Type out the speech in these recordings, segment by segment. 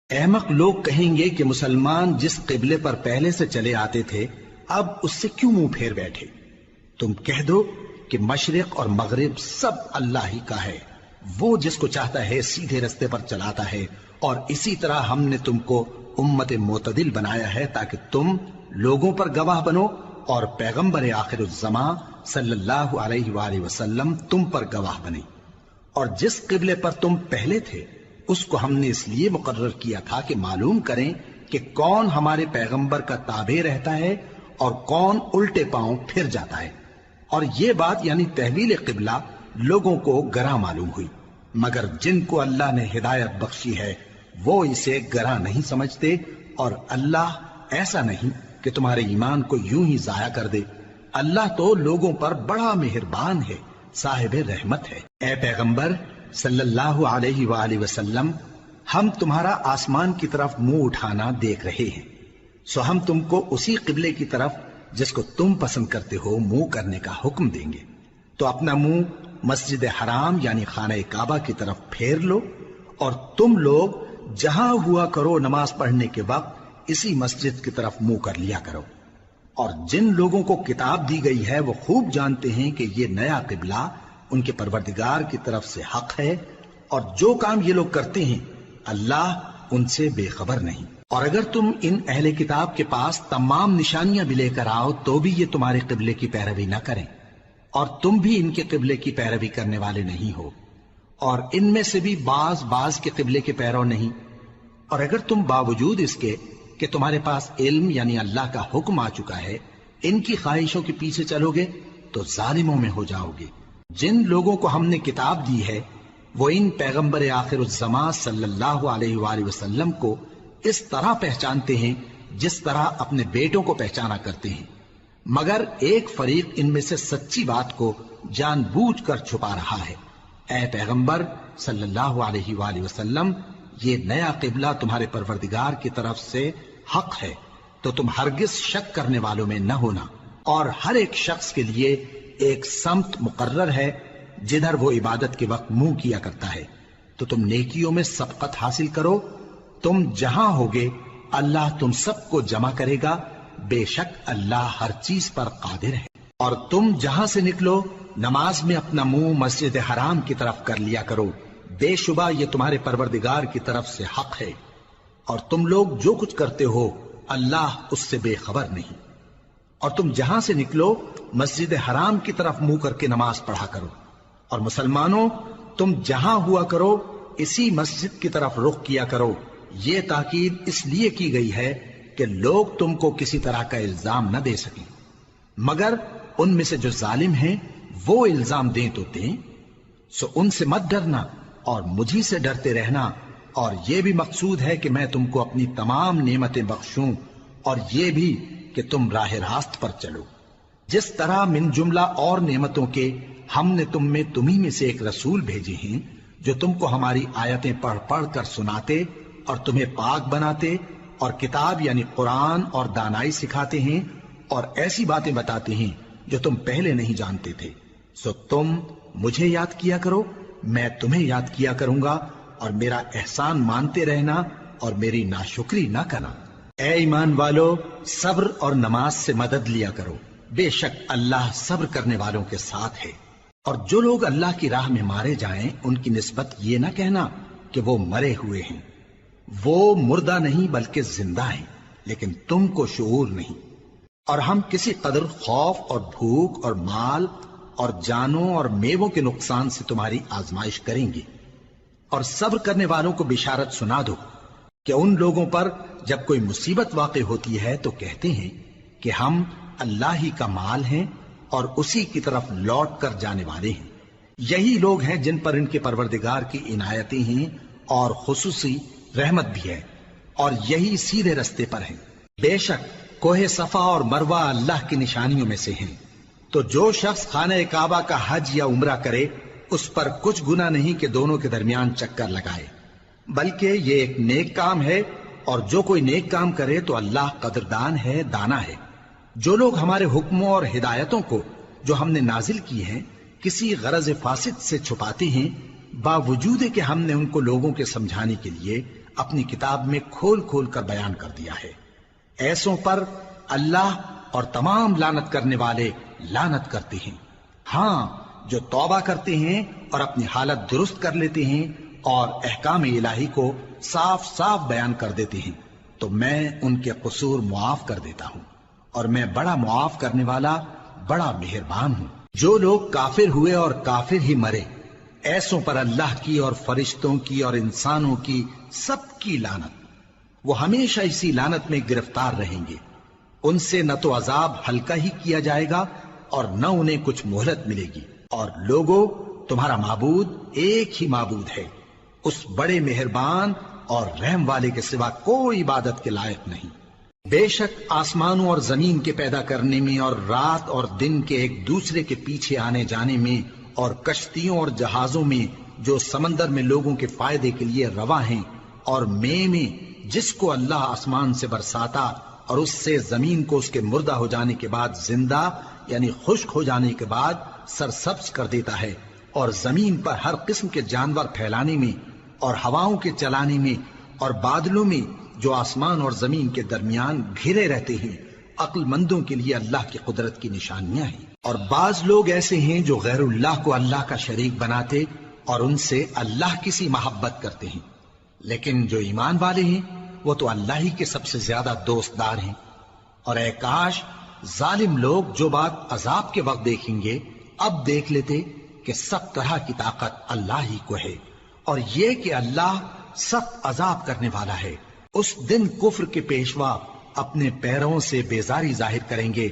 احمق لوگ کہیں گے کہ مسلمان جس قبلے پر پہلے سے چلے آتے تھے اب اس سے کیوں منہ پھیر بیٹھے؟ تم کہہ دو کہ مشرق اور مغرب سب اللہ ہی کا ہے، وہ جس کو چاہتا ہے سیدھے رستے پر چلاتا ہے، اور اسی طرح ہم نے تم کو امت معتدل بنایا ہے تاکہ تم لوگوں پر گواہ بنو اور پیغمبر آخر الزمان صلی اللہ علیہ وآلہ وسلم تم پر گواہ بنے۔ اور جس قبلے پر تم پہلے تھے اس کو ہم نے اس لیے مقرر کیا تھا کہ معلوم کریں کہ کون ہمارے پیغمبر کا تابع رہتا ہے اور کون الٹے پاؤں پھر جاتا ہے۔ اور یہ بات یعنی تحویل قبلہ لوگوں کو گراں معلوم ہوئی، مگر جن کو اللہ نے ہدایت بخشی ہے وہ اسے گراں نہیں سمجھتے، اور اللہ ایسا نہیں کہ تمہارے ایمان کو یوں ہی ضائع کر دے۔ اللہ تو لوگوں پر بڑا مہربان ہے، صاحب رحمت ہے۔ اے پیغمبر صلی اللہ علیہ وآلہ وسلم، ہم تمہارا آسمان کی طرف منہ اٹھانا دیکھ رہے ہیں، سو ہم تم کو اسی قبلے کی طرف جس کو تم پسند کرتے ہو منہ کرنے کا حکم دیں گے۔ تو اپنا منہ مسجد حرام یعنی خانہ کعبہ کی طرف پھیر لو، اور تم لوگ جہاں ہوا کرو نماز پڑھنے کے وقت اسی مسجد کی طرف منہ کر لیا کرو۔ اور جن لوگوں کو کتاب دی گئی ہے وہ خوب جانتے ہیں کہ یہ نیا قبلہ ان کے پروردگار کی طرف سے حق ہے، اور جو کام یہ لوگ کرتے ہیں اللہ ان سے بے خبر نہیں۔ اور اگر تم ان اہل کتاب کے پاس تمام نشانیاں بھی لے کر آؤ تو بھی یہ تمہارے قبلے کی پیروی نہ کریں، اور تم بھی ان کے قبلے کی پیروی کرنے والے نہیں ہو، اور ان میں سے بھی بعض کے قبلے کے پیرو نہیں۔ اور اگر تم باوجود اس کے کہ تمہارے پاس علم یعنی اللہ کا حکم آ چکا ہے ان کی خواہشوں کے پیچھے چلو گے تو ظالموں میں ہو جاؤ گے۔ جن لوگوں کو ہم نے کتاب دی ہے وہ ان پیغمبر آخر الزمان صلی اللہ علیہ وآلہ وسلم کو اس طرح پہچانتے ہیں جس طرح اپنے بیٹوں کو پہچانا کرتے ہیں، مگر ایک فریق ان میں سے سچی بات کو جان بوجھ کر چھپا رہا ہے۔ اے پیغمبر صلی اللہ علیہ وآلہ وسلم، یہ نیا قبلہ تمہارے پروردگار کی طرف سے حق ہے، تو تم ہرگز شک کرنے والوں میں نہ ہونا، اور ہر ایک شخص کے لیے ایک سمت مقرر ہے جدھر وہ عبادت کے وقت منہ کیا کرتا ہے، تو تم نیکیوں میں سبقت حاصل کرو۔ تم جہاں ہوگے اللہ تم سب کو جمع کرے گا، بے شک اللہ ہر چیز پر قادر ہے۔ اور تم جہاں سے نکلو نماز میں اپنا منہ مسجد حرام کی طرف کر لیا کرو، بے شبہ یہ تمہارے پروردگار کی طرف سے حق ہے، اور تم لوگ جو کچھ کرتے ہو اللہ اس سے بے خبر نہیں۔ اور تم جہاں سے نکلو مسجد حرام کی طرف منہ کر کے نماز پڑھا کرو، اور مسلمانوں تم جہاں ہوا کرو اسی مسجد کی طرف رخ کیا کرو۔ یہ تاکید اس لیے کی گئی ہے کہ لوگ تم کو کسی طرح کا الزام نہ دے سکیں، مگر ان میں سے جو ظالم ہیں وہ الزام دیں تو دیں، سو ان سے مت ڈرنا اور مجھی سے ڈرتے رہنا، اور یہ بھی مقصود ہے کہ میں تم کو اپنی تمام نعمتیں بخشوں، اور یہ بھی کہ تم راہ راست پر چلو۔ جس طرح من جملہ اور نعمتوں کے ہم نے تمہیں میں سے ایک رسول بھیجے ہیں جو تم کو ہماری آیتیں پڑھ پڑھ کر سناتے اور تمہیں پاک بناتے، اور کتاب یعنی قرآن اور دانائی سکھاتے ہیں، اور ایسی باتیں بتاتے ہیں جو تم پہلے نہیں جانتے تھے، سو تم مجھے یاد کیا کرو، میں تمہیں یاد کیا کروں گا، اور میرا احسان مانتے رہنا اور میری ناشکری نہ کرنا۔ اے ایمان والو، صبر اور نماز سے مدد لیا کرو، بے شک اللہ صبر کرنے والوں کے ساتھ ہے۔ اور جو لوگ اللہ کی راہ میں مارے جائیں ان کی نسبت یہ نہ کہنا کہ وہ مرے ہوئے ہیں، وہ مردہ نہیں بلکہ زندہ ہیں، لیکن تم کو شعور نہیں۔ اور ہم کسی قدر خوف اور بھوک اور مال اور جانوں اور میووں کے نقصان سے تمہاری آزمائش کریں گے، اور صبر کرنے والوں کو بشارت سنا دو کہ ان لوگوں پر جب کوئی مصیبت واقع ہوتی ہے تو کہتے ہیں کہ ہم اللہ ہی کا مال ہیں اور اسی کی طرف لوٹ کر جانے والے ہیں۔ یہی لوگ ہیں جن پر ان کے پروردگار کی عنایتیں ہیں اور خصوصی رحمت بھی ہے، اور یہی سیدھے رستے پر ہیں۔ بے شک کوہ صفا اور مروہ اللہ کی نشانیوں میں سے ہیں، تو جو شخص خانہ کعبہ کا حج یا عمرہ کرے اس پر کچھ گناہ نہیں کہ دونوں کے درمیان چکر لگائے، بلکہ یہ ایک نیک کام ہے، اور جو کوئی نیک کام کرے تو اللہ قدردان ہے، دانا ہے۔ جو لوگ ہمارے حکموں اور ہدایتوں کو جو ہم نے نازل کی ہیں کسی غرض فاسد سے چھپاتے ہیں، باوجود کہ ہم نے ان کو لوگوں کے سمجھانے کے لیے اپنی کتاب میں کھول کھول کر بیان کر دیا ہے۔ ایسوں پر اللہ اور تمام لعنت کرنے والے لعنت کرتے ہیں۔ ہاں، جو توبہ کرتے ہیں اور اپنی حالت درست کر لیتے ہیں اور احکام الہی کو صاف صاف بیان کر دیتے ہیں تو میں ان کے قصور معاف کر دیتا ہوں، اور میں بڑا معاف کرنے والا بڑا مہربان ہوں۔ جو لوگ کافر ہوئے اور کافر ہی مرے، ایسوں پر اللہ کی اور فرشتوں کی اور انسانوں کی سب کی لعنت، وہ ہمیشہ اسی لعنت میں گرفتار رہیں گے۔ ان سے نہ تو عذاب ہلکا ہی کیا جائے گا اور نہ انہیں کچھ مہلت ملے گی۔ اور لوگوں، تمہارا معبود ایک ہی معبود ہے، اس بڑے مہربان اور رحم والے کے سوا کوئی عبادت کے لائق نہیں۔ بے شک آسمانوں اور زمین کے پیدا کرنے میں اور رات اور دن کے ایک دوسرے کے پیچھے آنے جانے میں اور کشتیوں اور جہازوں میں جو سمندر میں لوگوں کے فائدے کے لیے رواں ہیں، اور میں جس کو اللہ آسمان سے برساتا اور اس سے زمین کو اس کے مردہ ہو جانے کے بعد زندہ یعنی خشک ہو جانے کے بعد سرسبز کر دیتا ہے، اور زمین پر ہر قسم کے جانور پھیلانے میں اور ہواؤں کے چلانے میں اور بادلوں میں جو آسمان اور زمین کے درمیان گھرے رہتے ہیں، عقل مندوں کے لیے اللہ کی قدرت کی نشانیاں ہیں۔ اور بعض لوگ ایسے ہیں جو غیر اللہ کو اللہ کا شریک بناتے اور ان سے اللہ کی سی محبت کرتے ہیں، لیکن جو ایمان والے ہیں وہ تو اللہ ہی کے سب سے زیادہ دوست دار ہیں۔ اور اے کاش ظالم لوگ جو بات عذاب کے وقت دیکھیں گے اب دیکھ لیتے کہ سب طرح کی طاقت اللہ ہی کو ہے، اور یہ کہ اللہ سخت عذاب کرنے والا ہے۔ اس دن کفر کے پیشوا اپنے پیروں سے بیزاری ظاہر کریں گے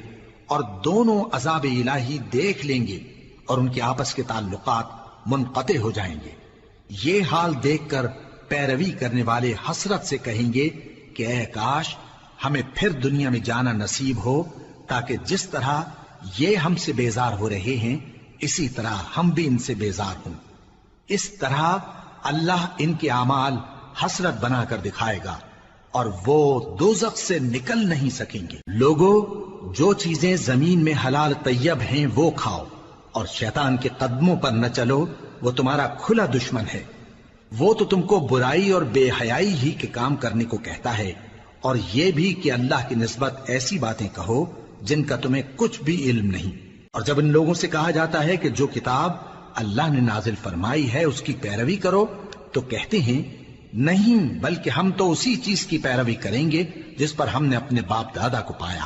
اور دونوں عذاب الہی دیکھ لیں گے اور ان کے آپس کے تعلقات منقطع ہو جائیں گے۔ یہ حال دیکھ کر پیروی کرنے والے حسرت سے کہیں گے کہ اے کاش ہمیں پھر دنیا میں جانا نصیب ہو، تاکہ جس طرح یہ ہم سے بیزار ہو رہے ہیں اسی طرح ہم بھی ان سے بیزار ہوں۔ اس طرح اللہ ان کے اعمال حسرت بنا کر دکھائے گا اور وہ دوزخ سے نکل نہیں سکیں گے۔ لوگوں، جو چیزیں زمین میں حلال طیب ہیں وہ کھاؤ، اور شیطان کے قدموں پر نہ چلو، وہ تمہارا کھلا دشمن ہے۔ وہ تو تم کو برائی اور بے حیائی ہی کے کام کرنے کو کہتا ہے، اور یہ بھی کہ اللہ کی نسبت ایسی باتیں کہو جن کا تمہیں کچھ بھی علم نہیں۔ اور جب ان لوگوں سے کہا جاتا ہے کہ جو کتاب اللہ نے نازل فرمائی ہے اس کی پیروی کرو، تو کہتے ہیں نہیں، بلکہ ہم تو اسی چیز کی پیروی کریں گے جس پر ہم نے اپنے باپ دادا کو پایا۔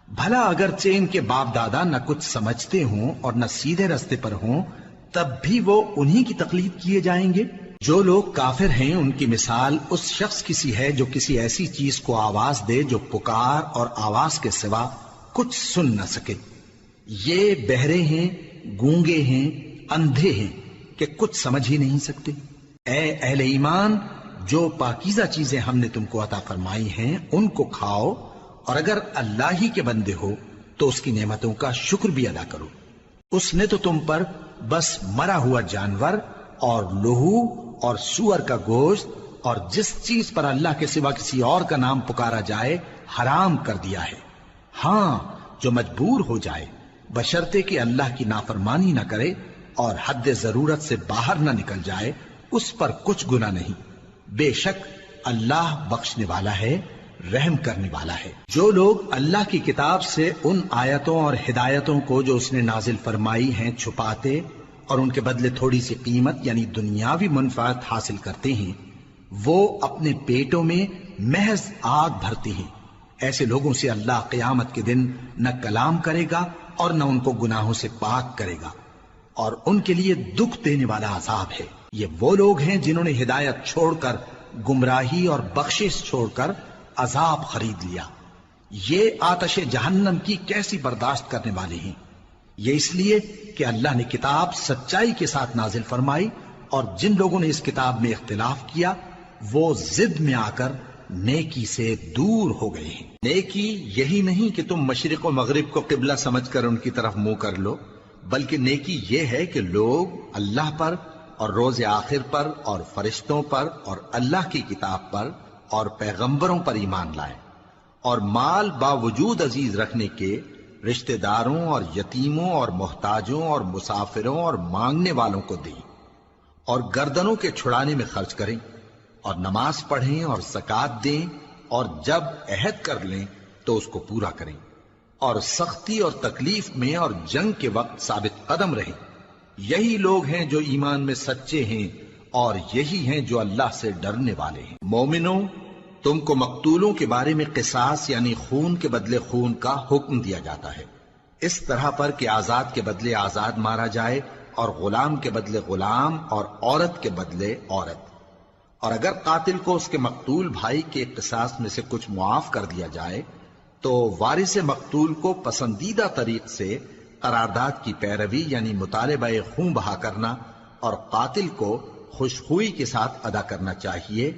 بھلا اگرچہ ان کے باپ دادا نہ کچھ سمجھتے ہوں اور نہ سیدھے رستے پر ہوں، تب بھی وہ انہی کی تقلید کیے جائیں گے۔ جو لوگ کافر ہیں ان کی مثال اس شخص کی سی ہے جو کسی ایسی چیز کو آواز دے جو پکار اور آواز کے سوا کچھ سن نہ سکے۔ یہ بہرے ہیں، گونگے ہیں، اندھے ہیں کہ کچھ سمجھ ہی نہیں سکتے۔ اے اہل ایمان، جو پاکیزہ چیزیں ہم نے تم کو عطا فرمائی ہیں ان کو کھاؤ، اور اگر اللہ ہی کے بندے ہو تو اس کی نعمتوں کا شکر بھی ادا کرو۔ اس نے تو تم پر بس مرا ہوا جانور اور لہو اور سور کا گوشت اور جس چیز پر اللہ کے سوا کسی اور کا نام پکارا جائے حرام کر دیا ہے۔ ہاں، جو مجبور ہو جائے بشرطے کہ اللہ کی نافرمانی نہ کرے اور حد ضرورت سے باہر نہ نکل جائے، اس پر کچھ گناہ نہیں۔ بے شک اللہ بخشنے والا ہے، رحم کرنے والا ہے۔ جو لوگ اللہ کی کتاب سے ان آیتوں اور ہدایتوں کو جو اس نے نازل فرمائی ہیں چھپاتے اور ان کے بدلے تھوڑی سی قیمت یعنی دنیاوی منفعت حاصل کرتے ہیں، وہ اپنے پیٹوں میں محض آگ بھرتے ہیں۔ ایسے لوگوں سے اللہ قیامت کے دن نہ کلام کرے گا اور نہ ان کو گناہوں سے پاک کرے گا، اور ان کے لیے دکھ دینے والا عذاب ہے۔ یہ وہ لوگ ہیں جنہوں نے ہدایت چھوڑ کر گمراہی اور بخشش چھوڑ کر عذاب خرید لیا۔ یہ آتش جہنم کی کیسی برداشت کرنے والے ہیں۔ یہ اس لیے کہ اللہ نے کتاب سچائی کے ساتھ نازل فرمائی، اور جن لوگوں نے اس کتاب میں اختلاف کیا وہ ضد میں آ کر نیکی سے دور ہو گئے ہیں۔ نیکی یہی نہیں کہ تم مشرق و مغرب کو قبلہ سمجھ کر ان کی طرف منہ کر لو، بلکہ نیکی یہ ہے کہ لوگ اللہ پر اور روز آخر پر اور فرشتوں پر اور اللہ کی کتاب پر اور پیغمبروں پر ایمان لائیں، اور مال باوجود عزیز رکھنے کے رشتہ داروں اور یتیموں اور محتاجوں اور مسافروں اور مانگنے والوں کو دیں، اور گردنوں کے چھڑانے میں خرچ کریں، اور نماز پڑھیں اور زکات دیں، اور جب عہد کر لیں تو اس کو پورا کریں، اور سختی اور تکلیف میں اور جنگ کے وقت ثابت قدم رہیں۔ یہی لوگ ہیں جو ایمان میں سچے ہیں، اور یہی ہیں جو اللہ سے ڈرنے والے ہیں۔ مومنوں، تم کو مقتولوں کے بارے میں قصاص یعنی خون کے بدلے خون کا حکم دیا جاتا ہے، اس طرح پر کہ آزاد کے بدلے آزاد مارا جائے، اور غلام کے بدلے غلام، اور عورت کے بدلے عورت۔ اور اگر قاتل کو اس کے مقتول بھائی کے قصاص میں سے کچھ معاف کر دیا جائے تو وارث مقتول کو پسندیدہ طریق سے قرارداد کی پیروی یعنی مطالبہ خون بہا کرنا اور قاتل کو خوشخوئی کے ساتھ ادا کرنا چاہیے۔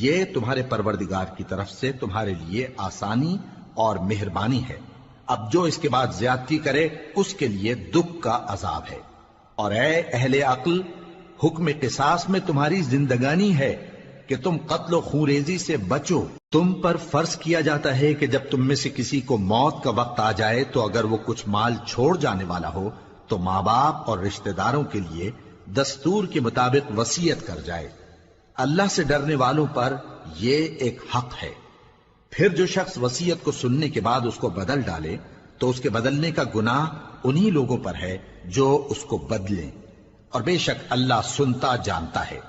یہ تمہارے پروردگار کی طرف سے تمہارے لیے آسانی اور مہربانی ہے۔ اب جو اس کے بعد زیادتی کرے اس کے لیے دکھ کا عذاب ہے۔ اور اے اہل عقل، حکم قصاص میں تمہاری زندگانی ہے کہ تم قتل و خونریزی سے بچو۔ تم پر فرض کیا جاتا ہے کہ جب تم میں سے کسی کو موت کا وقت آ جائے تو اگر وہ کچھ مال چھوڑ جانے والا ہو تو ماں باپ اور رشتہ داروں کے لیے دستور کے مطابق وصیت کر جائے۔ اللہ سے ڈرنے والوں پر یہ ایک حق ہے۔ پھر جو شخص وصیت کو سننے کے بعد اس کو بدل ڈالے تو اس کے بدلنے کا گناہ انہی لوگوں پر ہے جو اس کو بدلیں، اور بے شک اللہ سنتا جانتا ہے۔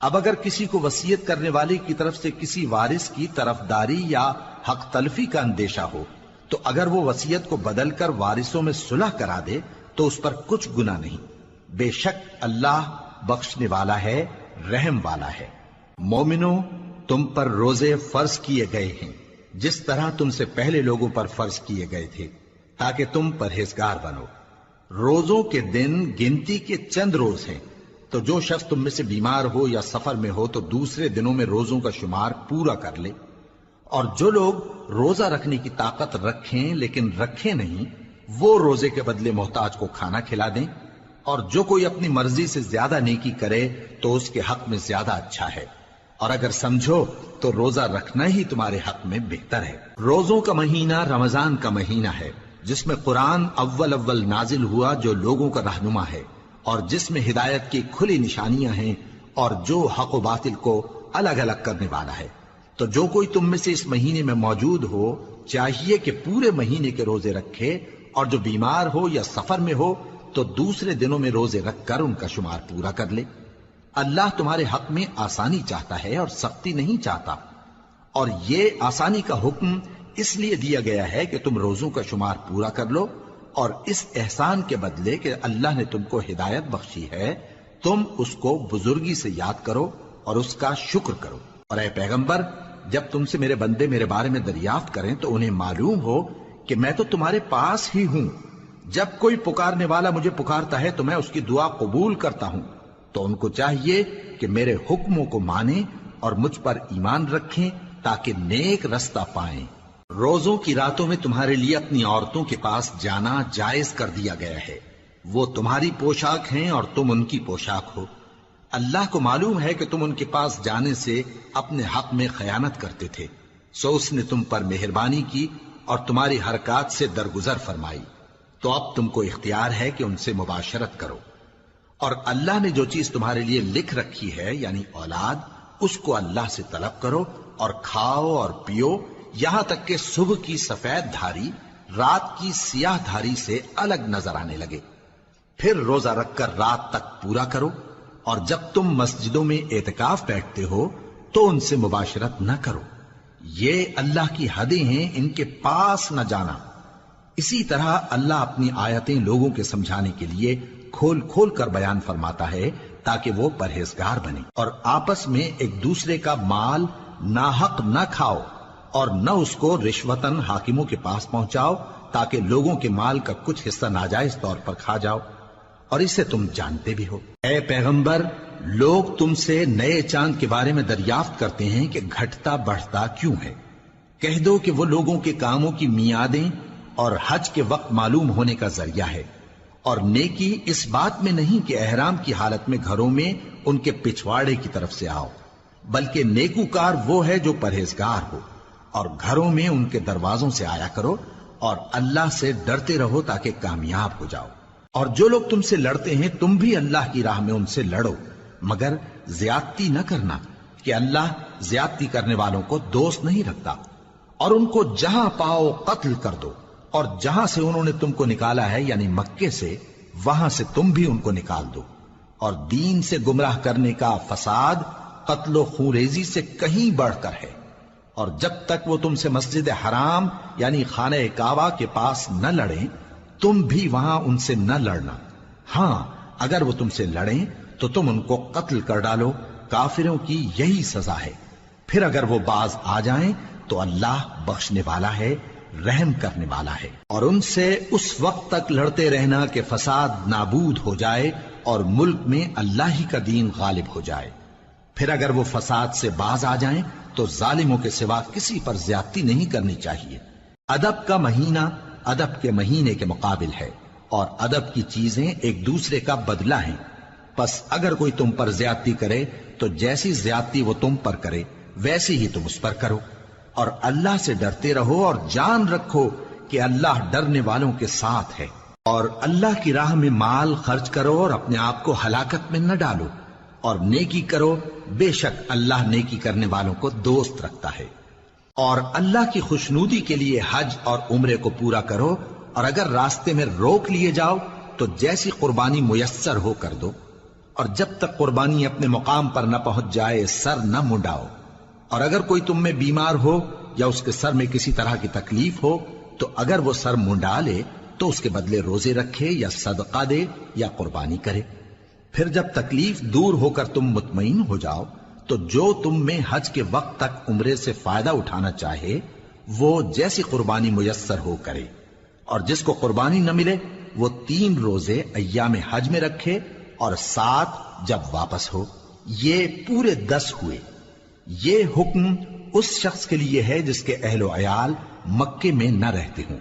اب اگر کسی کو وصیت کرنے والے کی طرف سے کسی وارث کی طرفداری یا حق تلفی کا اندیشہ ہو تو اگر وہ وصیت کو بدل کر وارثوں میں صلح کرا دے تو اس پر کچھ گناہ نہیں، بے شک اللہ بخشنے والا ہے، رحم والا ہے۔ مومنوں، تم پر روزے فرض کیے گئے ہیں جس طرح تم سے پہلے لوگوں پر فرض کیے گئے تھے تاکہ تم پرہیزگار بنو۔ روزوں کے دن گنتی کے چند روز ہیں، تو جو شخص تم میں سے بیمار ہو یا سفر میں ہو تو دوسرے دنوں میں روزوں کا شمار پورا کر لے۔ اور جو لوگ روزہ رکھنے کی طاقت رکھیں لیکن رکھیں نہیں، وہ روزے کے بدلے محتاج کو کھانا کھلا دیں۔ اور جو کوئی اپنی مرضی سے زیادہ نیکی کرے تو اس کے حق میں زیادہ اچھا ہے، اور اگر سمجھو تو روزہ رکھنا ہی تمہارے حق میں بہتر ہے۔ روزوں کا مہینہ رمضان کا مہینہ ہے جس میں قرآن اول نازل ہوا، جو لوگوں کا رہنما ہے اور جس میں ہدایت کی کھلی نشانیاں ہیں اور جو حق و باطل کو الگ الگ کرنے والا ہے۔ تو جو کوئی تم میں سے اس مہینے میں موجود ہو چاہیے کہ پورے مہینے کے روزے رکھے، اور جو بیمار ہو یا سفر میں ہو تو دوسرے دنوں میں روزے رکھ کر ان کا شمار پورا کر لے۔ اللہ تمہارے حق میں آسانی چاہتا ہے اور سختی نہیں چاہتا، اور یہ آسانی کا حکم اس لیے دیا گیا ہے کہ تم روزوں کا شمار پورا کر لو، اور اس احسان کے بدلے کہ اللہ نے تم کو ہدایت بخشی ہے تم اس کو بزرگی سے یاد کرو اور اس کا شکر کرو۔ اور اے پیغمبر، جب تم سے میرے بندے میرے بارے میں دریافت کریں تو انہیں معلوم ہو کہ میں تو تمہارے پاس ہی ہوں۔ جب کوئی پکارنے والا مجھے پکارتا ہے تو میں اس کی دعا قبول کرتا ہوں۔ تو ان کو چاہیے کہ میرے حکموں کو مانیں اور مجھ پر ایمان رکھیں تاکہ نیک رستہ پائیں۔ روزوں کی راتوں میں تمہارے لیے اپنی عورتوں کے پاس جانا جائز کر دیا گیا ہے، وہ تمہاری پوشاک ہیں اور تم ان کی پوشاک ہو۔ اللہ کو معلوم ہے کہ تم ان کے پاس جانے سے اپنے حق میں خیانت کرتے تھے، سو اس نے تم پر مہربانی کی اور تمہاری حرکات سے درگزر فرمائی، تو اب تم کو اختیار ہے کہ ان سے مباشرت کرو۔ اور اللہ نے جو چیز تمہارے لیے لکھ رکھی ہے یعنی اولاد، اس کو اللہ سے طلب کرو اور کھاؤ اور پیو، یہاں تک کہ صبح کی سفید دھاری رات کی سیاہ دھاری سے الگ نظر آنے لگے، پھر روزہ رکھ کر رات تک پورا کرو۔ اور جب تم مسجدوں میں اعتکاف بیٹھتے ہو تو ان سے مباشرت نہ کرو، یہ اللہ کی حدیں ہیں، ان کے پاس نہ جانا۔ اسی طرح اللہ اپنی آیتیں لوگوں کے سمجھانے کے لیے کھول کھول کر بیان فرماتا ہے تاکہ وہ پرہیزگار بنے۔ اور آپس میں ایک دوسرے کا مال ناحق نہ کھاؤ اور نہ اس کو رشوتاً حاکموں کے پاس پہنچاؤ تاکہ لوگوں کے مال کا کچھ حصہ ناجائز طور پر کھا جاؤ، اور اسے تم جانتے بھی ہو۔ اے پیغمبر، لوگ تم سے نئے چاند کے بارے میں دریافت کرتے ہیں کہ گھٹتا بڑھتا کیوں ہے۔ کہہ دو کہ وہ لوگوں کے کاموں کی میعادیں اور حج کے وقت معلوم ہونے کا ذریعہ ہے، اور نیکی اس بات میں نہیں کہ احرام کی حالت میں گھروں میں ان کے پچھواڑے کی طرف سے آؤ، بلکہ نیکوکار وہ ہے جو پرہیزگار ہو، اور گھروں میں ان کے دروازوں سے آیا کرو اور اللہ سے ڈرتے رہو تاکہ کامیاب ہو جاؤ۔ اور جو لوگ تم سے لڑتے ہیں تم بھی اللہ کی راہ میں ان سے لڑو، مگر زیادتی نہ کرنا کہ اللہ زیادتی کرنے والوں کو دوست نہیں رکھتا، اور ان کو جہاں پاؤ قتل کر دو، اور جہاں سے انہوں نے تم کو نکالا ہے یعنی مکے سے، وہاں سے تم بھی ان کو نکال دو۔ اور دین سے گمراہ کرنے کا فساد قتل و خونریزی سے کہیں بڑھ کر ہے، اور جب تک وہ تم سے مسجد حرام یعنی خانہ کعبہ کے پاس نہ لڑیں، تم بھی وہاں ان سے نہ لڑنا۔ ہاں اگر وہ تم سے لڑیں تو تم ان کو قتل کر ڈالو، کافروں کی یہی سزا ہے۔ پھر اگر وہ باز آ جائیں تو اللہ بخشنے والا ہے، رحم کرنے والا ہے۔ اور ان سے اس وقت تک لڑتے رہنا کہ فساد نابود ہو جائے اور ملک میں اللہ ہی کا دین غالب ہو جائے۔ پھر اگر وہ فساد سے باز آ جائیں تو ظالموں کے سوا کسی پر زیادتی نہیں کرنی چاہیے۔ ادب کا مہینہ ادب کے مہینے کے مقابل ہے، اور ادب کی چیزیں ایک دوسرے کا بدلہ ہیں۔ پس اگر کوئی تم پر زیادتی کرے تو جیسی زیادتی وہ تم پر کرے ویسی ہی تم اس پر کرو، اور اللہ سے ڈرتے رہو اور جان رکھو کہ اللہ ڈرنے والوں کے ساتھ ہے۔ اور اللہ کی راہ میں مال خرچ کرو اور اپنے آپ کو ہلاکت میں نہ ڈالو، اور نیکی کرو، بے شک اللہ نیکی کرنے والوں کو دوست رکھتا ہے۔ اور اللہ کی خوشنودی کے لیے حج اور عمرے کو پورا کرو، اور اگر راستے میں روک لیے جاؤ تو جیسی قربانی میسر ہو کر دو، اور جب تک قربانی اپنے مقام پر نہ پہنچ جائے سر نہ منڈاؤ۔ اور اگر کوئی تم میں بیمار ہو یا اس کے سر میں کسی طرح کی تکلیف ہو تو اگر وہ سر منڈا لے تو اس کے بدلے روزے رکھے یا صدقہ دے یا قربانی کرے۔ پھر جب تکلیف دور ہو کر تم مطمئن ہو جاؤ تو جو تم میں حج کے وقت تک عمرے سے فائدہ اٹھانا چاہے وہ جیسی قربانی میسر ہو کرے، اور جس کو قربانی نہ ملے وہ 3 روزے ایام حج میں رکھے اور 7 جب واپس ہو، یہ پورے 10 ہوئے۔ یہ حکم اس شخص کے لیے ہے جس کے اہل و عیال مکے میں نہ رہتے ہوں۔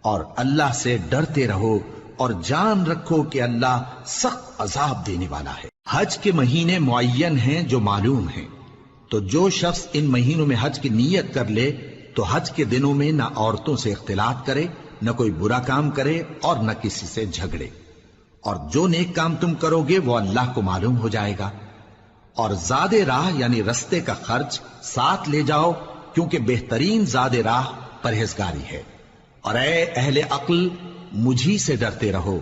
اور اللہ سے ڈرتے رہو اور جان رکھو کہ اللہ سخت عذاب دینے والا ہے۔ حج کے مہینے معین ہیں جو معلوم ہیں، تو جو شخص ان مہینوں میں حج کی نیت کر لے تو حج کے دنوں میں نہ عورتوں سے اختلاط کرے، نہ کوئی برا کام کرے اور نہ کسی سے جھگڑے۔ اور جو نیک کام تم کرو گے وہ اللہ کو معلوم ہو جائے گا۔ اور زاد راہ یعنی رستے کا خرچ ساتھ لے جاؤ، کیونکہ بہترین زاد راہ پرہیزگاری ہے۔ اور اے اہل عقل، مجھی سے ڈرتے رہو،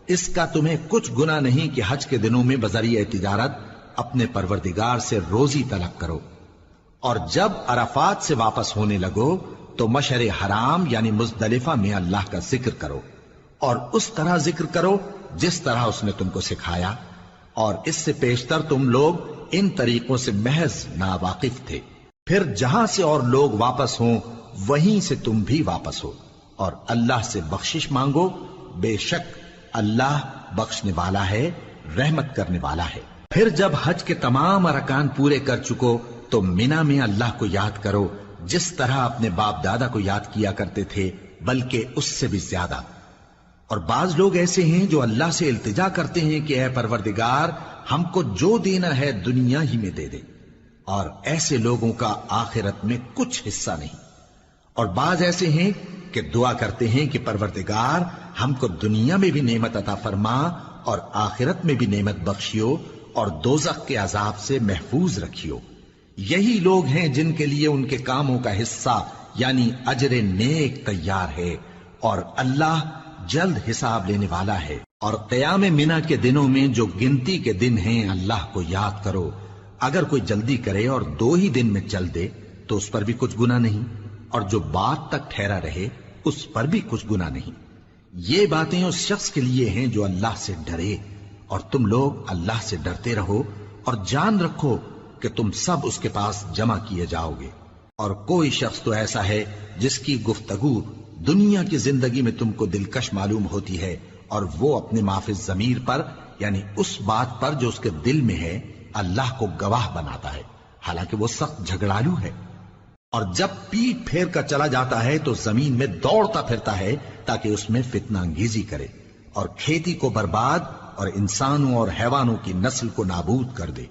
اس کا تمہیں کچھ گناہ نہیں کہ حج کے دنوں میں بذریعہ تجارت اپنے پروردگار سے روزی طلب کرو۔ اور جب عرفات سے واپس ہونے لگو تو مشعر حرام یعنی مزدلفہ میں اللہ کا ذکر کرو، اور اس طرح ذکر کرو جس طرح اس نے تم کو سکھایا، اور اس سے پیشتر تم لوگ ان طریقوں سے محض ناواقف تھے۔ پھر جہاں سے اور لوگ واپس ہوں وہیں سے تم بھی واپس ہو، اور اللہ سے بخشش مانگو، بے شک اللہ بخشنے والا ہے، رحمت کرنے والا ہے۔ پھر جب حج کے تمام ارکان پورے کر چکو تو مینا میں اللہ کو یاد کرو جس طرح اپنے باپ دادا کو یاد کیا کرتے تھے، بلکہ اس سے بھی زیادہ۔ اور بعض لوگ ایسے ہیں جو اللہ سے التجا کرتے ہیں کہ اے پروردگار ہم کو جو دینا ہے دنیا ہی میں دے دے، اور ایسے لوگوں کا آخرت میں کچھ حصہ نہیں۔ اور بعض ایسے ہیں کہ دعا کرتے ہیں کہ پروردگار ہم کو دنیا میں بھی نعمت عطا فرما اور آخرت میں بھی نعمت بخشیو اور دوزخ کے عذاب سے محفوظ رکھیو۔ یہی لوگ ہیں جن کے لیے ان کے کاموں کا حصہ یعنی اجر نیک تیار ہے، اور اللہ جلد حساب لینے والا ہے۔ اور قیام منا کے دنوں میں جو گنتی کے دن ہیں اللہ کو یاد کرو۔ اگر کوئی جلدی کرے اور 2 ہی دن میں چل دے تو اس پر بھی کچھ گناہ نہیں، اور جو بات تک ٹھہرا رہے اس پر بھی کچھ گناہ نہیں۔ یہ باتیں اس شخص کے لیے ہیں جو اللہ سے ڈرے، اور تم لوگ اللہ سے ڈرتے رہو اور جان رکھو کہ تم سب اس کے پاس جمع کیے جاؤ گے۔ اور کوئی شخص تو ایسا ہے جس کی گفتگو دنیا کی زندگی میں تم کو دلکش معلوم ہوتی ہے، اور وہ اپنے معافی ضمیر پر یعنی اس بات پر جو اس کے دل میں ہے اللہ کو گواہ بناتا ہے، حالانکہ وہ سخت جھگڑالو ہے۔ اور جب پیٹ پھیر کر چلا جاتا ہے تو زمین میں دوڑتا پھرتا ہے تاکہ اس میں فتنہ انگیزی کرے اور کھیتی کو برباد اور انسانوں اور حیوانوں کی نسل کو نابود کر دے،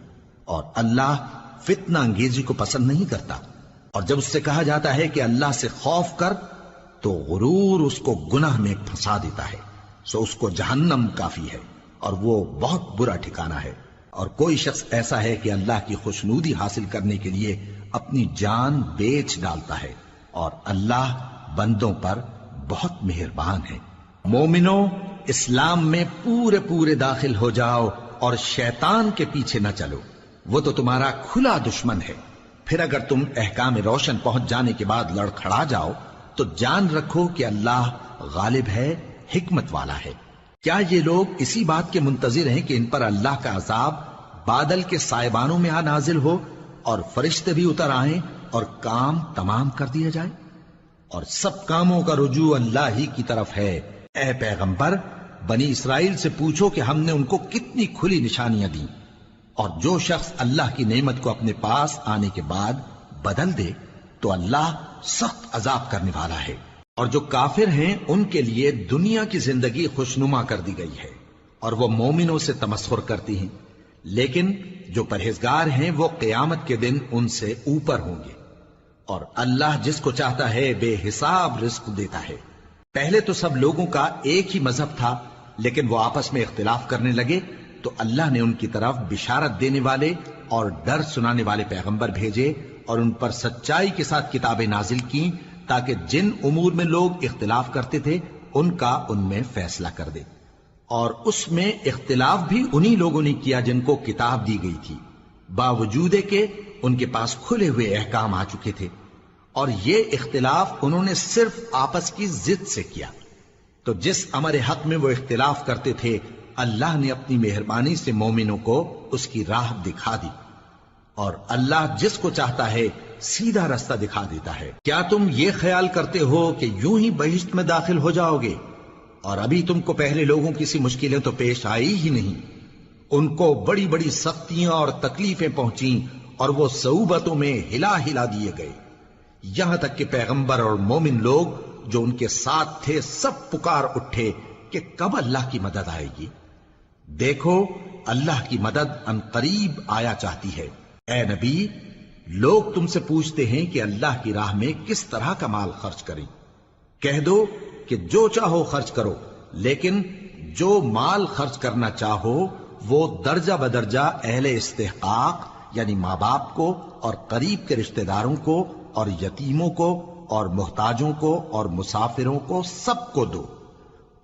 اور اللہ فتنہ انگیزی کو پسند نہیں کرتا۔ اور جب اس سے کہا جاتا ہے کہ اللہ سے خوف کر تو غرور اس کو گناہ میں پھنسا دیتا ہے، سو اس کو جہنم کافی ہے اور وہ بہت برا ٹھکانہ ہے۔ اور کوئی شخص ایسا ہے کہ اللہ کی خوشنودی حاصل کرنے کے لیے اپنی جان بیچ ڈالتا ہے، اور اللہ بندوں پر بہت مہربان ہے۔ مومنو، اسلام میں پورے پورے داخل ہو جاؤ اور شیطان کے پیچھے نہ چلو، وہ تو تمہارا کھلا دشمن ہے۔ پھر اگر تم احکام روشن پہنچ جانے کے بعد لڑکھڑا جاؤ تو جان رکھو کہ اللہ غالب ہے، حکمت والا ہے۔ کیا یہ لوگ اسی بات کے منتظر ہیں کہ ان پر اللہ کا عذاب بادل کے سائبانوں میں آ نازل ہو اور فرشتے بھی اتر آئیں اور کام تمام کر دیا جائے؟ اور سب کاموں کا رجوع اللہ ہی کی طرف ہے۔ اے پیغمبر، بنی اسرائیل سے پوچھو کہ ہم نے ان کو کتنی کھلی نشانیاں دیں، اور جو شخص اللہ کی نعمت کو اپنے پاس آنے کے بعد بدل دے تو اللہ سخت عذاب کرنے والا ہے۔ اور جو کافر ہیں ان کے لیے دنیا کی زندگی خوشنما کر دی گئی ہے، اور وہ مومنوں سے تمسخر کرتی ہیں، لیکن جو پرہیزگار ہیں وہ قیامت کے دن ان سے اوپر ہوں گے۔ اور اللہ جس کو چاہتا ہے بے حساب رزق دیتا ہے۔ پہلے تو سب لوگوں کا ایک ہی مذہب تھا، لیکن وہ آپس میں اختلاف کرنے لگے تو اللہ نے ان کی طرف بشارت دینے والے اور ڈر سنانے والے پیغمبر بھیجے، اور ان پر سچائی کے ساتھ کتابیں نازل کی تاکہ جن امور میں لوگ اختلاف کرتے تھے ان کا ان میں فیصلہ کر دے۔ اور اس میں اختلاف بھی انہی لوگوں نے کیا جن کو کتاب دی گئی تھی، باوجود کہ ان کے پاس کھلے ہوئے احکام آ چکے تھے، اور یہ اختلاف انہوں نے صرف آپس کی ضد سے کیا۔ تو جس امر حق میں وہ اختلاف کرتے تھے اللہ نے اپنی مہربانی سے مومنوں کو اس کی راہ دکھا دی، اور اللہ جس کو چاہتا ہے سیدھا رستہ دکھا دیتا ہے۔ کیا تم یہ خیال کرتے ہو کہ یوں ہی بہشت میں داخل ہو جاؤ گے، اور ابھی تم کو پہلے لوگوں کی سی مشکلیں تو پیش آئی ہی نہیں؟ ان کو بڑی بڑی سختیاں اور تکلیفیں پہنچیں، اور وہ صعوبتوں میں ہلا ہلا دیے گئے، یہاں تک کہ پیغمبر اور مومن لوگ جو ان کے ساتھ تھے سب پکار اٹھے کہ کب اللہ کی مدد آئے گی۔ دیکھو اللہ کی مدد ان قریب آیا چاہتی ہے۔ اے نبی، لوگ تم سے پوچھتے ہیں کہ اللہ کی راہ میں کس طرح کا مال خرچ کریں۔ کہہ دو کہ جو چاہو خرچ کرو، لیکن جو مال خرچ کرنا چاہو وہ درجہ بدرجہ اہل استحقاق یعنی ماں باپ کو اور قریب کے رشتہ داروں کو اور یتیموں کو اور محتاجوں کو اور مسافروں کو سب کو دو،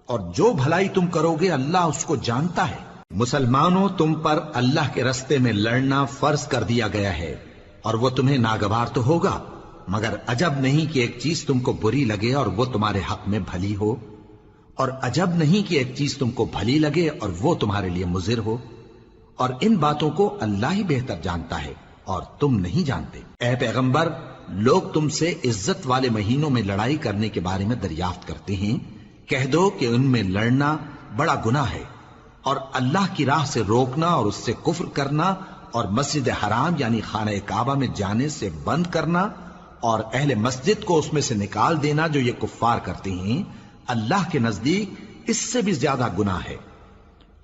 اور جو بھلائی تم کرو گے اللہ اس کو جانتا ہے۔ مسلمانوں، تم پر اللہ کے رستے میں لڑنا فرض کر دیا گیا ہے، اور وہ تمہیں ناگوار تو ہوگا، مگر عجب نہیں کہ ایک چیز تم کو بری لگے اور وہ تمہارے حق میں بھلی ہو، اور عجب نہیں کہ ایک چیز تم کو بھلی لگے اور وہ تمہارے لیے مضر ہو، اور ان باتوں کو اللہ ہی بہتر جانتا ہے اور تم نہیں جانتے۔ اے پیغمبر، لوگ تم سے عزت والے مہینوں میں لڑائی کرنے کے بارے میں دریافت کرتے ہیں، کہہ دو کہ ان میں لڑنا بڑا گناہ ہے، اور اللہ کی راہ سے روکنا اور اس سے کفر کرنا اور مسجد حرام یعنی خانہ کعبہ میں جانے سے بند کرنا اور اہل مسجد کو اس میں سے نکال دینا جو یہ کفار کرتے ہیں، اللہ کے نزدیک اس سے بھی زیادہ گناہ ہے،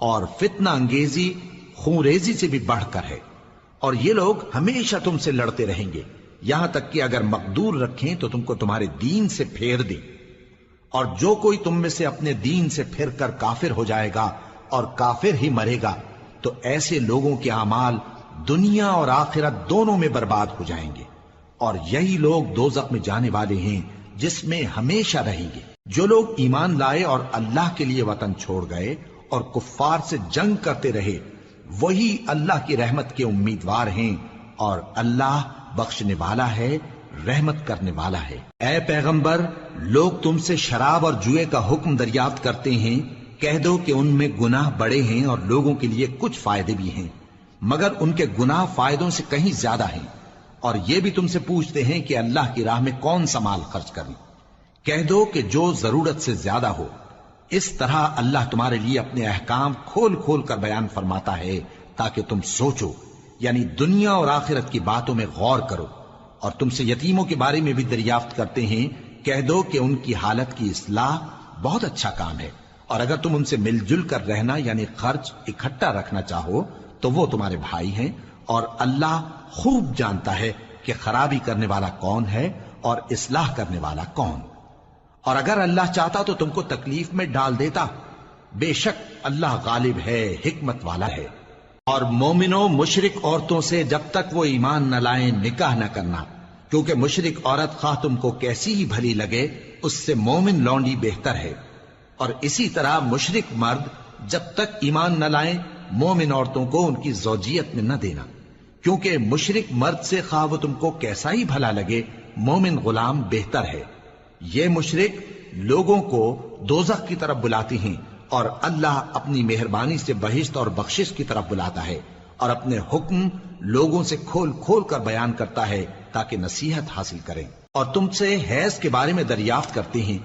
اور فتنہ انگیزی خونریزی سے بھی بڑھ کر ہے۔ اور یہ لوگ ہمیشہ تم سے لڑتے رہیں گے، یہاں تک کہ اگر مقدور رکھیں تو تم کو تمہارے دین سے پھیر دیں، اور جو کوئی تم میں سے اپنے دین سے پھر کر کافر ہو جائے گا اور کافر ہی مرے گا تو ایسے لوگوں کے اعمال دنیا اور آخرت دونوں میں برباد ہو جائیں گے، اور یہی لوگ دوزخ میں جانے والے ہیں جس میں ہمیشہ رہیں گے۔ جو لوگ ایمان لائے اور اللہ کے لیے وطن چھوڑ گئے اور کفار سے جنگ کرتے رہے وہی اللہ کی رحمت کے امیدوار ہیں، اور اللہ بخشنے والا ہے، رحمت کرنے والا ہے۔ اے پیغمبر، لوگ تم سے شراب اور جوئے کا حکم دریافت کرتے ہیں، کہہ دو کہ ان میں گناہ بڑے ہیں اور لوگوں کے لیے کچھ فائدے بھی ہیں، مگر ان کے گناہ فائدوں سے کہیں زیادہ ہیں۔ اور یہ بھی تم سے پوچھتے ہیں کہ اللہ کی راہ میں کون سا مال خرچ کریں، کہہ دو کہ جو ضرورت سے زیادہ ہو۔ اس طرح اللہ تمہارے لیے اپنے احکام کھول کھول کر بیان فرماتا ہے تاکہ تم سوچو، یعنی دنیا اور آخرت کی باتوں میں غور کرو۔ اور تم سے یتیموں کے بارے میں بھی دریافت کرتے ہیں، کہہ دو کہ ان کی حالت کی اصلاح بہت اچھا کام ہے، اور اگر تم ان سے مل جل کر رہنا یعنی خرچ اکٹھا رکھنا چاہو تو وہ تمہارے بھائی ہیں، اور اللہ خوب جانتا ہے کہ خرابی کرنے والا کون ہے اور اصلاح کرنے والا کون۔ اور اگر اللہ چاہتا تو تم کو تکلیف میں ڈال دیتا، بے شک اللہ غالب ہے، حکمت والا ہے۔ اور مومنوں مشرک عورتوں سے جب تک وہ ایمان نہ لائیں نکاح نہ کرنا، کیونکہ مشرک عورت خواہ تم کو کیسی ہی بھلی لگے اس سے مومن لونڈی بہتر ہے، اور اسی طرح مشرک مرد جب تک ایمان نہ لائیں مومن عورتوں کو ان کی زوجیت میں نہ دینا، کیونکہ مشرک مرد سے خواہ وہ تم کو کیسا ہی بھلا لگے مومن غلام بہتر ہے۔ یہ مشرک لوگوں کو دوزخ کی طرف بلاتی ہیں، اور اللہ اپنی مہربانی سے بہشت اور بخشش کی طرف بلاتا ہے، اور اپنے حکم لوگوں سے کھول کھول کر بیان کرتا ہے تاکہ نصیحت حاصل کریں۔ اور تم سے حیض کے بارے میں دریافت کرتے ہیں،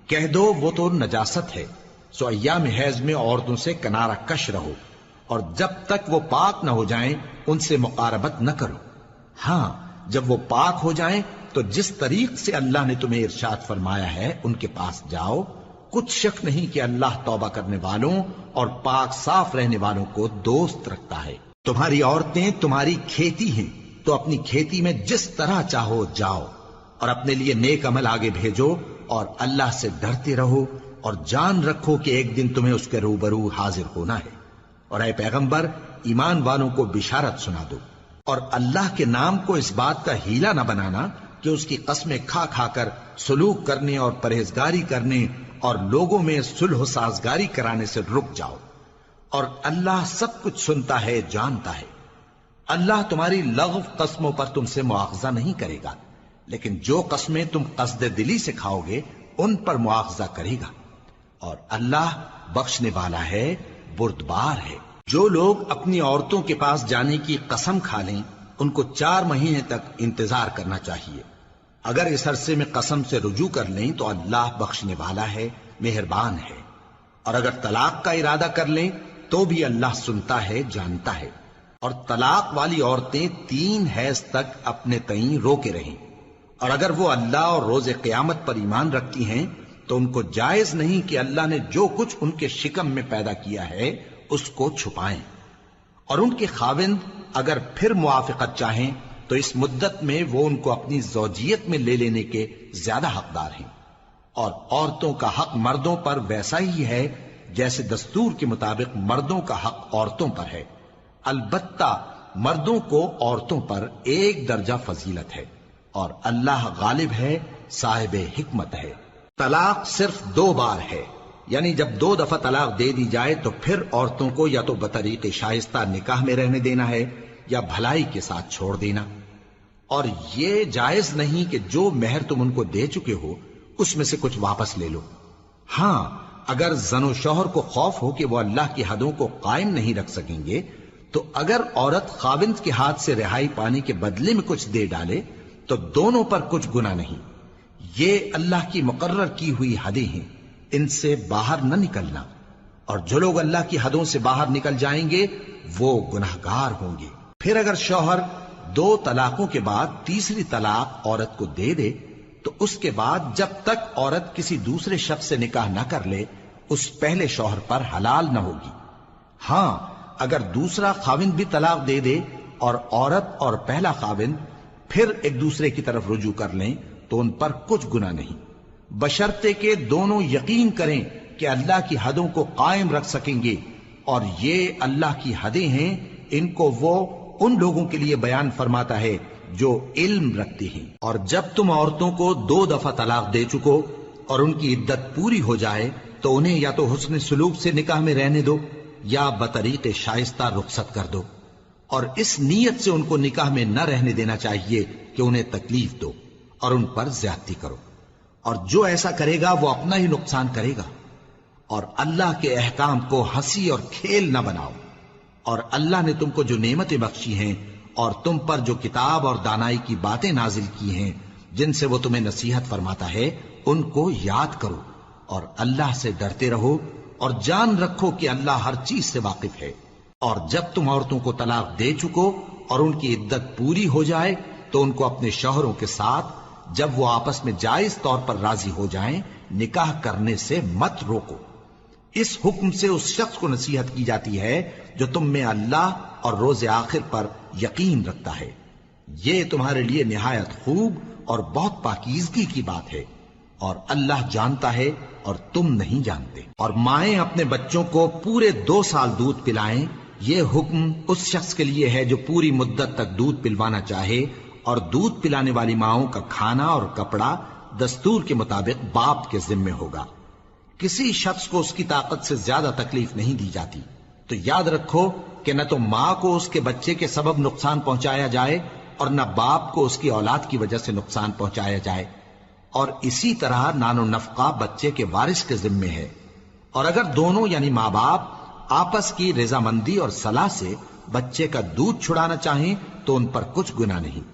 کہہ دو وہ تو نجاست ہے، سو ایام حیض میں عورتوں سے کنارہ کش رہو، اور جب تک وہ پاک نہ ہو جائیں ان سے مقاربت نہ کرو۔ ہاں جب وہ پاک ہو جائیں تو جس طریق سے اللہ نے تمہیں ارشاد فرمایا ہے ان کے پاس جاؤ، کچھ شک نہیں کہ اللہ توبہ کرنے والوں اور پاک صاف رہنے والوں کو دوست رکھتا ہے۔ تمہاری عورتیں تمہاری کھیتی ہیں، تو اپنی کھیتی میں جس طرح چاہو جاؤ، اور اپنے لیے نیک عمل آگے بھیجو، اور اللہ سے ڈرتے رہو، اور جان رکھو کہ ایک دن تمہیں اس کے روبرو حاضر ہونا ہے۔ اور اے پیغمبر ایمان والوں کو بشارت سنا دو، اور اللہ کے نام کو اس بات کا ہیلہ نہ بنانا کہ اس کی قسمیں کھا کھا کر سلوک کرنے اور پرہیزگاری کرنے اور لوگوں میں صلح و سازگاری کرانے سے رک جاؤ، اور اللہ سب کچھ سنتا ہے جانتا ہے۔ اللہ تمہاری لغو قسموں پر تم سے مواخذہ نہیں کرے گا، لیکن جو قسمیں تم قصد دلی سے کھاؤ گے ان پر مواخذہ کرے گا، اور اللہ بخشنے والا ہے بردبار ہے۔ جو لوگ اپنی عورتوں کے پاس جانے کی قسم کھا لیں ان کو 4 مہینے تک انتظار کرنا چاہیے۔ اگر اس عرصے میں قسم سے رجوع کر لیں تو اللہ بخشنے والا ہے، مہربان ہے، اور اگر طلاق کا ارادہ کر لیں تو بھی اللہ سنتا ہے جانتا ہے۔ اور طلاق والی عورتیں 3 حیض تک اپنے تئیں روکے رہیں، اور اگر وہ اللہ اور روز قیامت پر ایمان رکھتی ہیں تو ان کو جائز نہیں کہ اللہ نے جو کچھ ان کے شکم میں پیدا کیا ہے اس کو چھپائیں، اور ان کے خاوند اگر پھر موافقت چاہیں تو اس مدت میں وہ ان کو اپنی زوجیت میں لے لینے کے زیادہ حقدار ہیں۔ اور عورتوں کا حق مردوں پر ویسا ہی ہے جیسے دستور کے مطابق مردوں کا حق عورتوں پر ہے، البتہ مردوں کو عورتوں پر 1 درجہ فضیلت ہے، اور اللہ غالب ہے، صاحب حکمت ہے۔ طلاق صرف 2 بار ہے، یعنی جب 2 دفعہ طلاق دے دی جائے تو پھر عورتوں کو یا تو بطریق شائستہ نکاح میں رہنے دینا ہے یا بھلائی کے ساتھ چھوڑ دینا، اور یہ جائز نہیں کہ جو مہر تم ان کو دے چکے ہو اس میں سے کچھ واپس لے لو۔ ہاں اگر زن و شوہر کو خوف ہو کہ وہ اللہ کی حدوں کو قائم نہیں رکھ سکیں گے تو اگر عورت خاوند کے ہاتھ سے رہائی پانے کے بدلے میں کچھ دے ڈالے تو دونوں پر کچھ گناہ نہیں۔ یہ اللہ کی مقرر کی ہوئی حدیں ہیں، ان سے باہر نہ نکلنا، اور جو لوگ اللہ کی حدوں سے باہر نکل جائیں گے وہ گناہگار ہوں گے۔ پھر اگر شوہر 2 طلاقوں کے بعد تیسری طلاق عورت کو دے دے تو اس کے بعد جب تک عورت کسی دوسرے شخص سے نکاح نہ کر لے اس پہلے شوہر پر حلال نہ ہوگی۔ ہاں اگر دوسرا خاوند بھی طلاق دے دے اور عورت اور پہلا خاوند پھر ایک دوسرے کی طرف رجوع کر لیں تو ان پر کچھ گناہ نہیں، بشرطے کہ دونوں یقین کریں کہ اللہ کی حدوں کو قائم رکھ سکیں گے، اور یہ اللہ کی حدیں ہیں، ان کو وہ ان لوگوں کے لیے بیان فرماتا ہے جو علم رکھتے ہیں۔ اور جب تم عورتوں کو 2 دفعہ طلاق دے چکو اور ان کی عدت پوری ہو جائے تو انہیں یا تو حسن سلوک سے نکاح میں رہنے دو یا بطریق شائستہ رخصت کر دو، اور اس نیت سے ان کو نکاح میں نہ رہنے دینا چاہیے کہ انہیں تکلیف دو اور ان پر زیادتی کرو، اور جو ایسا کرے گا وہ اپنا ہی نقصان کرے گا۔ اور اللہ کے احکام کو ہنسی اور کھیل نہ بناؤ، اور اللہ نے تم کو جو نعمتیں بخشی ہیں اور تم پر جو کتاب اور دانائی کی باتیں نازل کی ہیں جن سے وہ تمہیں نصیحت فرماتا ہے ان کو یاد کرو، اور اللہ سے ڈرتے رہو، اور جان رکھو کہ اللہ ہر چیز سے واقف ہے۔ اور جب تم عورتوں کو طلاق دے چکو اور ان کی عدت پوری ہو جائے تو ان کو اپنے شوہروں کے ساتھ جب وہ آپس میں جائز طور پر راضی ہو جائیں نکاح کرنے سے مت روکو۔ اس حکم سے اس شخص کو نصیحت کی جاتی ہے جو تم میں اللہ اور روز آخر پر یقین رکھتا ہے، یہ تمہارے لیے نہایت خوب اور بہت پاکیزگی کی بات ہے، اور اللہ جانتا ہے اور تم نہیں جانتے۔ اور مائیں اپنے بچوں کو پورے 2 سال دودھ پلائیں یہ حکم اس شخص کے لیے ہے جو پوری مدت تک دودھ پلوانا چاہے، اور دودھ پلانے والی ماؤں کا کھانا اور کپڑا دستور کے مطابق باپ کے ذمے ہوگا۔ کسی شخص کو اس کی طاقت سے زیادہ تکلیف نہیں دی جاتی، تو یاد رکھو کہ نہ تو ماں کو اس کے بچے کے سبب نقصان پہنچایا جائے اور نہ باپ کو اس کی اولاد کی وجہ سے نقصان پہنچایا جائے، اور اسی طرح نان و نفقہ بچے کے وارث کے ذمے ہے۔ اور اگر دونوں یعنی ماں باپ آپس کی رضامندی اور صلاح سے بچے کا دودھ چھڑانا چاہیں تو ان پر کچھ گناہ نہیں،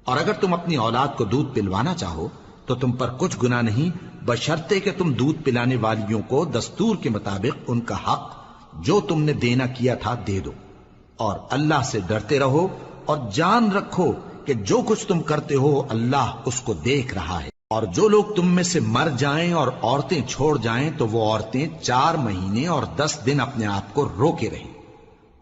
اور اگر تم اپنی اولاد کو دودھ پلوانا چاہو تو تم پر کچھ گناہ نہیں، بشرطے کہ تم دودھ پلانے والیوں کو دستور کے مطابق ان کا حق جو تم نے دینا کیا تھا دے دو، اور اللہ سے ڈرتے رہو اور جان رکھو کہ جو کچھ تم کرتے ہو اللہ اس کو دیکھ رہا ہے۔ اور جو لوگ تم میں سے مر جائیں اور عورتیں چھوڑ جائیں تو وہ عورتیں 4 مہینے اور 10 دن اپنے آپ کو روکے رہیں،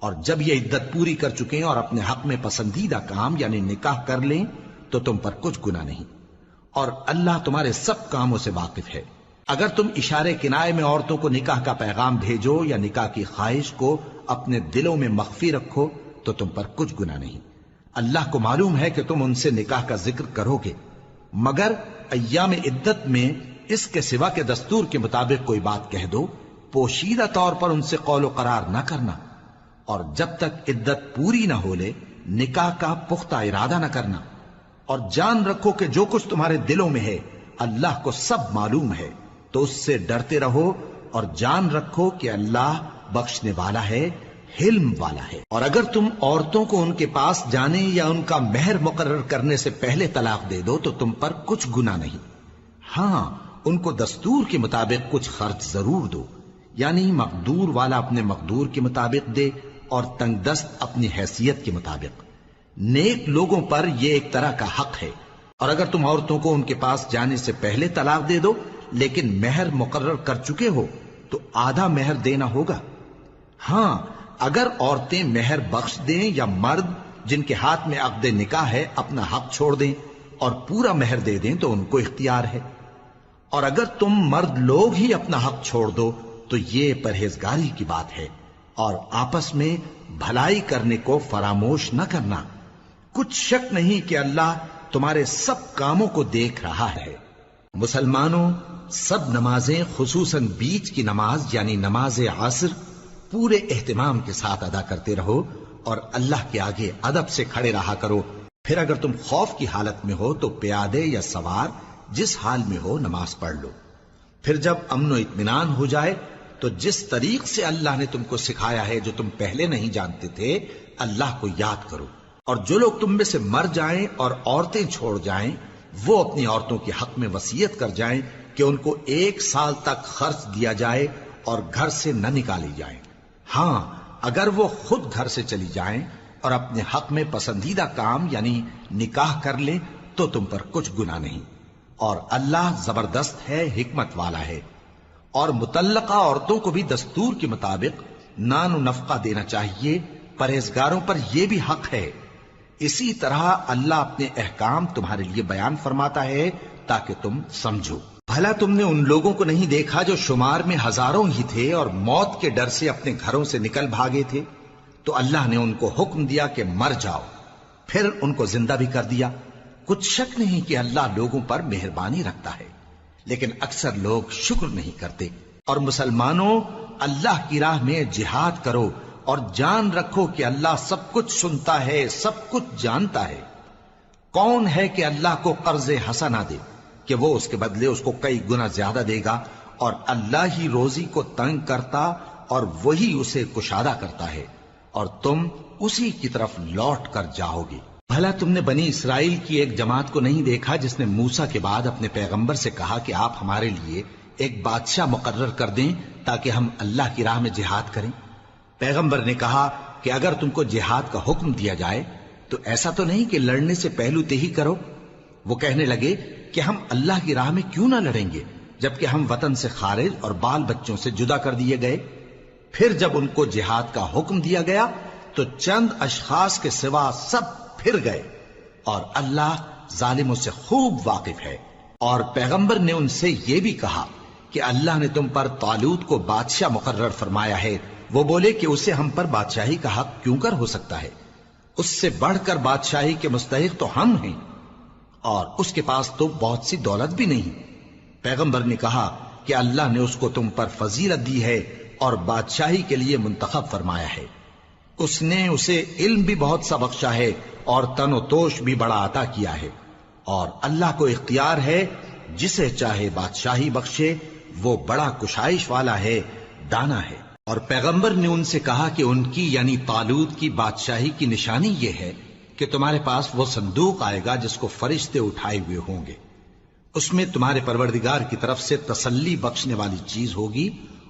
اور جب یہ عدت پوری کر چکیں اور اپنے حق میں پسندیدہ کام یعنی نکاح کر لیں تو تم پر کچھ گناہ نہیں، اور اللہ تمہارے سب کاموں سے واقف ہے۔ اگر تم اشارے کنائے میں عورتوں کو نکاح کا پیغام بھیجو یا نکاح کی خواہش کو اپنے دلوں میں مخفی رکھو تو تم پر کچھ گناہ نہیں۔ اللہ کو معلوم ہے کہ تم ان سے نکاح کا ذکر کرو گے، مگر ایام عدت میں اس کے سوا کے دستور کے مطابق کوئی بات کہہ دو، پوشیدہ طور پر ان سے قول و قرار نہ کرنا، اور جب تک عدت پوری نہ ہو لے نکاح کا پختہ ارادہ نہ کرنا، اور جان رکھو کہ جو کچھ تمہارے دلوں میں ہے اللہ کو سب معلوم ہے، تو اس سے ڈرتے رہو اور جان رکھو کہ اللہ بخشنے والا ہے، حلم والا ہے۔ اور اگر تم عورتوں کو ان کے پاس جانے یا ان کا مہر مقرر کرنے سے پہلے طلاق دے دو تو تم پر کچھ گناہ نہیں، ہاں ان کو دستور کے مطابق کچھ خرچ ضرور دو، یعنی مقدور والا اپنے مقدور کے مطابق دے اور تنگ دست اپنی حیثیت کے مطابق۔ نیک لوگوں پر یہ ایک طرح کا حق ہے۔ اور اگر تم عورتوں کو ان کے پاس جانے سے پہلے طلاق دے دو لیکن مہر مقرر کر چکے ہو تو آدھا مہر دینا ہوگا۔ ہاں اگر عورتیں مہر بخش دیں یا مرد جن کے ہاتھ میں عقد نکاح ہے اپنا حق چھوڑ دیں اور پورا مہر دے دیں تو ان کو اختیار ہے۔ اور اگر تم مرد لوگ ہی اپنا حق چھوڑ دو تو یہ پرہیزگاری کی بات ہے، اور آپس میں بھلائی کرنے کو فراموش نہ کرنا۔ کچھ شک نہیں کہ اللہ تمہارے سب کاموں کو دیکھ رہا ہے۔ مسلمانوں، سب نمازیں خصوصاً بیچ کی نماز یعنی نماز عصر پورے اہتمام کے ساتھ ادا کرتے رہو اور اللہ کے آگے ادب سے کھڑے رہا کرو۔ پھر اگر تم خوف کی حالت میں ہو تو پیادے یا سوار جس حال میں ہو نماز پڑھ لو۔ پھر جب امن و اطمینان ہو جائے تو جس طریق سے اللہ نے تم کو سکھایا ہے جو تم پہلے نہیں جانتے تھے اللہ کو یاد کرو۔ اور جو لوگ تم میں سے مر جائیں اور عورتیں چھوڑ جائیں وہ اپنی عورتوں کے حق میں وصیت کر جائیں کہ ان کو 1 سال تک خرچ دیا جائے اور گھر سے نہ نکالی جائیں۔ ہاں اگر وہ خود گھر سے چلی جائیں اور اپنے حق میں پسندیدہ کام یعنی نکاح کر لیں تو تم پر کچھ گناہ نہیں، اور اللہ زبردست ہے، حکمت والا ہے۔ اور مطلقہ عورتوں کو بھی دستور کے مطابق نان و نفقہ دینا چاہیے، پرہیزگاروں پر یہ بھی حق ہے۔ اسی طرح اللہ اپنے احکام تمہارے لیے بیان فرماتا ہے تاکہ تم سمجھو۔ بھلا تم نے ان لوگوں کو نہیں دیکھا جو شمار میں ہزاروں ہی تھے اور موت کے ڈر سے اپنے گھروں سے نکل بھاگے تھے؟ تو اللہ نے ان کو حکم دیا کہ مر جاؤ، پھر ان کو زندہ بھی کر دیا۔ کچھ شک نہیں کہ اللہ لوگوں پر مہربانی رکھتا ہے، لیکن اکثر لوگ شکر نہیں کرتے۔ اور مسلمانوں، اللہ کی راہ میں جہاد کرو اور جان رکھو کہ اللہ سب کچھ سنتا ہے، سب کچھ جانتا ہے۔ کون ہے کہ اللہ کو قرض حسنہ دے کہ وہ اس کے بدلے اس کو کئی گنا زیادہ دے گا؟ اور اللہ ہی روزی کو تنگ کرتا اور وہی اسے کشادہ کرتا ہے، اور تم اسی کی طرف لوٹ کر جاؤ گے۔ بھلا تم نے بنی اسرائیل کی ایک جماعت کو نہیں دیکھا جس نے موسیٰ کے بعد اپنے پیغمبر سے کہا کہ آپ ہمارے لیے ایک بادشاہ مقرر کر دیں تاکہ ہم اللہ کی راہ میں جہاد کریں؟ پیغمبر نے کہا کہ اگر تم کو جہاد کا حکم دیا جائے تو ایسا تو نہیں کہ لڑنے سے پہلو تہی کرو۔ وہ کہنے لگے کہ ہم اللہ کی راہ میں کیوں نہ لڑیں گے جبکہ ہم وطن سے خارج اور بال بچوں سے جدا کر دیے گئے۔ پھر جب ان کو جہاد کا حکم دیا گیا تو چند اشخاص کے سوا سب پھر گئے، اور اللہ ظالموں سے خوب واقف ہے۔ اور پیغمبر نے ان سے یہ بھی کہا کہ اللہ نے تم پر طالوت کو بادشاہ مقرر فرمایا ہے، وہ بولے کہ اسے ہم پر بادشاہی کا حق کیوں کر ہو سکتا ہے؟ اس سے بڑھ کر بادشاہی کے مستحق تو ہم ہیں، اور اس کے پاس تو بہت سی دولت بھی نہیں۔ پیغمبر نے کہا کہ اللہ نے اس کو تم پر فضیلت دی ہے اور بادشاہی کے لیے منتخب فرمایا ہے۔ اس نے اسے علم بھی بہت سا بخشا ہے اور تن و توش بھی بڑا عطا کیا ہے، اور اللہ کو اختیار ہے جسے چاہے بادشاہی بخشے، وہ بڑا کشائش والا ہے، دانا ہے۔ اور پیغمبر نے ان سے کہا کہ ان کی یعنی طالوت کی بادشاہی کی نشانی یہ ہے کہ تمہارے پاس وہ صندوق آئے گا جس کو فرشتے اٹھائے ہوئے ہوں گے، اس میں تمہارے پروردگار کی طرف سے تسلی بخشنے والی چیز ہوگی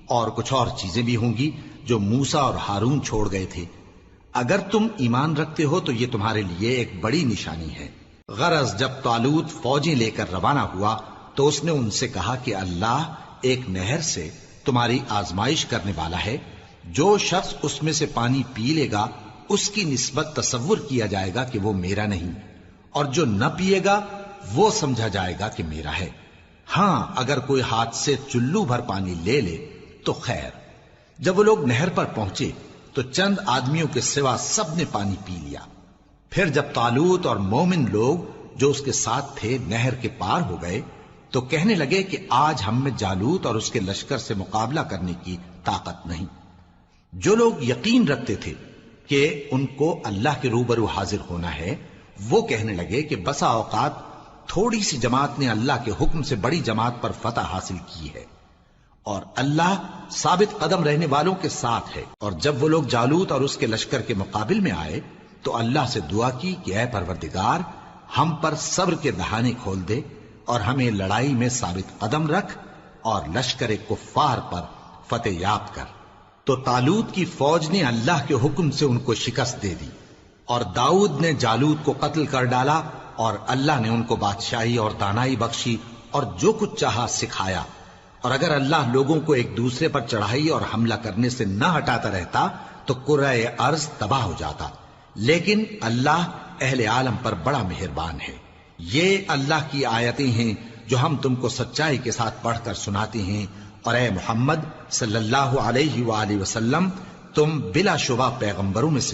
اور کچھ اور چیزیں بھی ہوں گی جو موسیٰ اور ہارون چھوڑ گئے تھے۔ اگر تم ایمان رکھتے ہو تو یہ تمہارے لیے ایک بڑی نشانی ہے۔ غرض جب طالوت فوجیں لے کر روانہ ہوا تو اس نے ان سے کہا کہ اللہ ایک نہر سے تمہاری آزمائش کرنے والا ہے، جو شخص اس میں سے پانی پی لے گا اس کی نسبت تصور کیا جائے گا کہ وہ میرا نہیں، اور جو نہ پیے گا وہ سمجھا جائے گا کہ میرا ہے۔ ہاں اگر کوئی ہاتھ سے چلو بھر پانی لے لے تو خیر۔ جب وہ لوگ نہر پر پہنچے تو چند آدمیوں کے سوا سب نے پانی پی لیا۔ پھر جب طالوت اور مومن لوگ جو اس کے ساتھ تھے نہر کے پار ہو گئے تو کہنے لگے کہ آج ہم میں جالوت اور اس کے لشکر سے مقابلہ کرنے کی طاقت نہیں۔ جو لوگ یقین رکھتے تھے کہ ان کو اللہ کے روبرو حاضر ہونا ہے، وہ کہنے لگے کہ بسا اوقات تھوڑی سی جماعت نے اللہ کے حکم سے بڑی جماعت پر فتح حاصل کی ہے، اور اللہ ثابت قدم رہنے والوں کے ساتھ ہے۔ اور جب وہ لوگ جالوت اور اس کے لشکر کے مقابل میں آئے تو اللہ سے دعا کی کہ اے پروردگار، ہم پر صبر کے دہانے کھول دے اور ہمیں لڑائی میں ثابت قدم رکھ اور لشکر کفار پر فتح یاب کر۔ تو طالوت کی فوج نے اللہ کے حکم سے ان کو شکست دے دی، اور داؤد نے جالوت کو قتل کر ڈالا، اور اللہ نے ان کو بادشاہی اور دانائی بخشی اور جو کچھ چاہا سکھایا۔ اور اگر اللہ لوگوں کو ایک دوسرے پر چڑھائی اور حملہ کرنے سے نہ ہٹاتا رہتا تو کرۂ ارض تباہ ہو جاتا، لیکن اللہ اہل عالم پر بڑا مہربان ہے۔ یہ اللہ کی آیتیں ہیں جو ہم تم کو سچائی کے ساتھ پڑھ کر سناتے ہیں، اور اے محمد صلی اللہ علیہ وآلہ وسلم تم بلا شبہ پیغمبروں میں سے